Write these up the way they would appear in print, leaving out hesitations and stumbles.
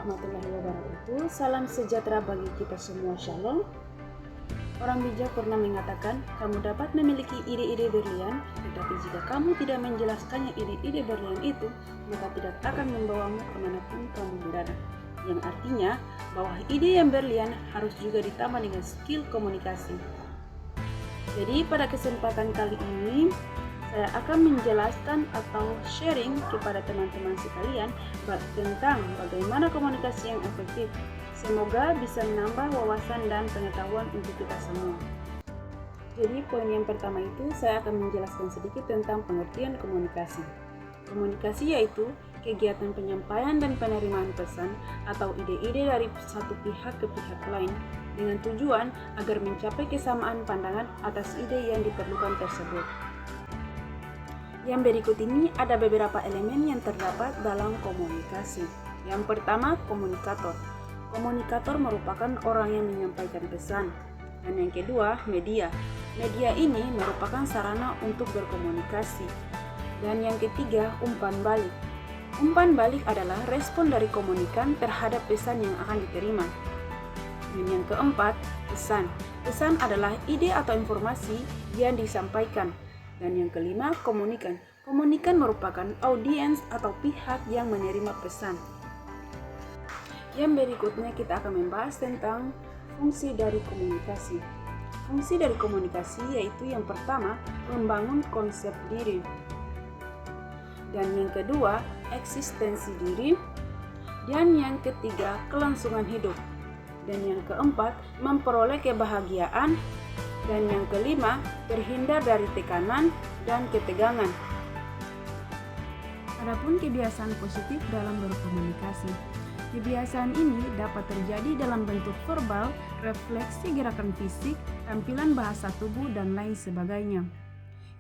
warahmatullahi wabarakatuh. Salam sejahtera bagi kita semua, shalom. Orang bijak pernah mengatakan, kamu dapat memiliki ide-ide berlian, tetapi jika kamu tidak menjelaskannya ide-ide berlian itu, maka tidak akan membawamu kemanapun kamu berada. Yang artinya, bahwa ide yang berlian harus juga ditambah dengan skill komunikasi. Jadi pada kesempatan kali ini, saya akan menjelaskan atau sharing kepada teman-teman sekalian tentang bagaimana komunikasi yang efektif. Semoga bisa menambah wawasan dan pengetahuan untuk kita semua. Jadi poin yang pertama itu saya akan menjelaskan sedikit tentang pengertian komunikasi. Komunikasi yaitu kegiatan penyampaian dan penerimaan pesan atau ide-ide dari satu pihak ke pihak lain dengan tujuan agar mencapai kesamaan pandangan atas ide yang diperlukan tersebut. Yang berikut ini ada beberapa elemen yang terdapat dalam komunikasi. Yang pertama, komunikator. Komunikator merupakan orang yang menyampaikan pesan. Dan yang kedua, media. Media ini merupakan sarana untuk berkomunikasi. Dan yang ketiga, umpan balik. Umpan balik adalah respon dari komunikan terhadap pesan yang akan diterima. Dan yang keempat, pesan. Pesan adalah ide atau informasi yang disampaikan. Dan yang kelima, komunikan. Komunikan merupakan audiens atau pihak yang menerima pesan. Yang berikutnya kita akan membahas tentang fungsi dari komunikasi. Fungsi dari komunikasi yaitu yang pertama, membangun konsep diri. Dan yang kedua, eksistensi diri. Dan yang ketiga, kelangsungan hidup. Dan yang keempat, memperoleh kebahagiaan. Dan yang kelima, terhindar dari tekanan dan ketegangan. Adapun kebiasaan positif dalam berkomunikasi. Kebiasaan ini dapat terjadi dalam bentuk verbal, refleksi gerakan fisik, tampilan bahasa tubuh, dan lain sebagainya.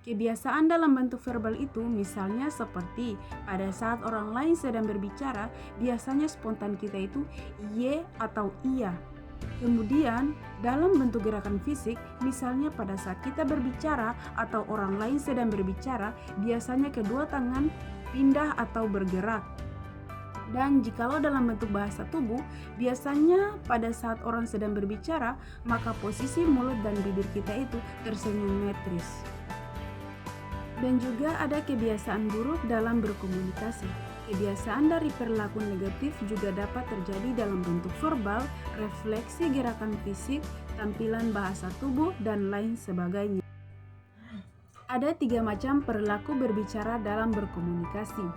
Kebiasaan dalam bentuk verbal itu misalnya seperti pada saat orang lain sedang berbicara, biasanya spontan kita itu ye atau iya. Kemudian, dalam bentuk gerakan fisik, misalnya pada saat kita berbicara atau orang lain sedang berbicara, biasanya kedua tangan pindah atau bergerak. Dan jikalau dalam bentuk bahasa tubuh, biasanya pada saat orang sedang berbicara, maka posisi mulut dan bibir kita itu tersenyum netris. Dan juga ada kebiasaan buruk dalam berkomunikasi. Kebiasaan dari perilaku negatif juga dapat terjadi dalam bentuk verbal, refleksi gerakan fisik, tampilan bahasa tubuh, dan lain sebagainya. Ada 3 macam perilaku berbicara dalam berkomunikasi.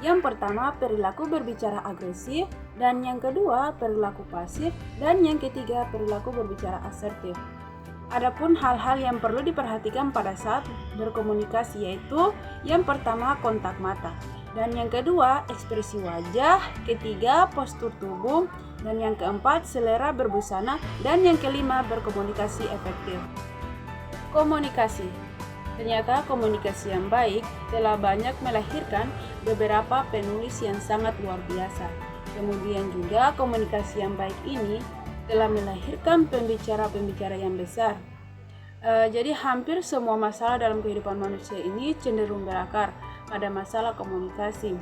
Yang pertama, perilaku berbicara agresif, dan yang kedua, perilaku pasif, dan yang ketiga, perilaku berbicara asertif. Adapun hal-hal yang perlu diperhatikan pada saat berkomunikasi yaitu yang pertama, kontak mata. Dan yang kedua, ekspresi wajah, ketiga, postur tubuh, dan yang keempat, selera berbusana, dan yang kelima, berkomunikasi efektif. Komunikasi. Ternyata komunikasi yang baik telah banyak melahirkan beberapa penulis yang sangat luar biasa. Kemudian juga komunikasi yang baik ini telah melahirkan pembicara-pembicara yang besar. Jadi hampir semua masalah dalam kehidupan manusia ini cenderung berakar pada masalah komunikasi.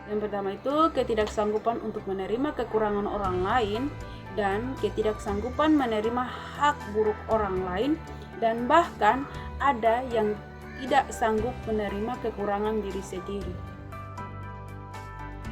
Yang pertama itu ketidaksanggupan untuk menerima kekurangan orang lain dan ketidaksanggupan menerima hak buruk orang lain, dan bahkan ada yang tidak sanggup menerima kekurangan diri sendiri.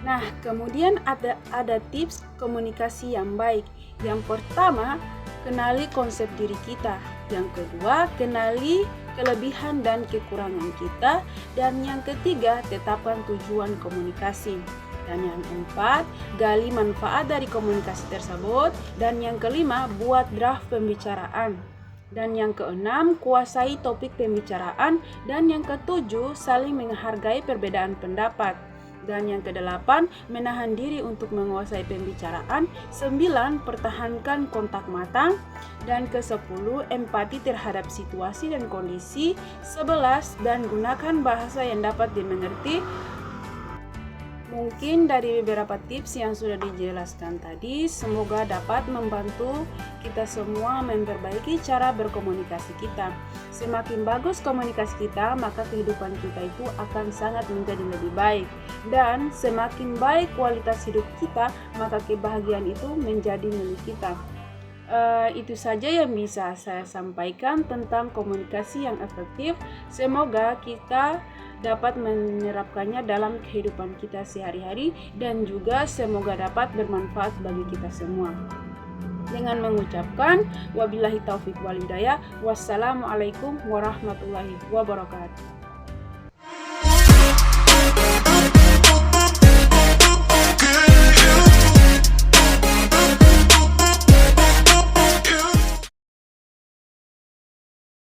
Nah, kemudian ada tips komunikasi yang baik. Yang pertama, kenali konsep diri kita. Yang kedua, kenali kelebihan dan kekurangan kita. Dan yang ketiga, tetapkan tujuan komunikasi. Dan yang keempat, gali manfaat dari komunikasi tersebut. Dan yang kelima, buat draft pembicaraan. Dan yang keenam, kuasai topik pembicaraan. Dan yang ketujuh, saling menghargai perbedaan pendapat. Dan yang kedelapan, menahan diri untuk menguasai pembicaraan. 9, pertahankan kontak mata. Dan ke-10, empati terhadap situasi dan kondisi. 11, dan gunakan bahasa yang dapat dimengerti. Mungkin dari beberapa tips yang sudah dijelaskan tadi, semoga dapat membantu kita semua memperbaiki cara berkomunikasi kita. Semakin bagus komunikasi kita, maka kehidupan kita itu akan sangat menjadi lebih baik. dan semakin baik kualitas hidup kita, maka kebahagiaan itu menjadi milik kita. Itu saja yang bisa saya sampaikan tentang komunikasi yang efektif. Semoga kita dapat menerapkannya dalam kehidupan kita sehari-hari dan juga semoga dapat bermanfaat bagi kita semua. Dengan mengucapkan wabillahi taufiq wal hidayah, wassalamualaikum warahmatullahi wabarakatuh.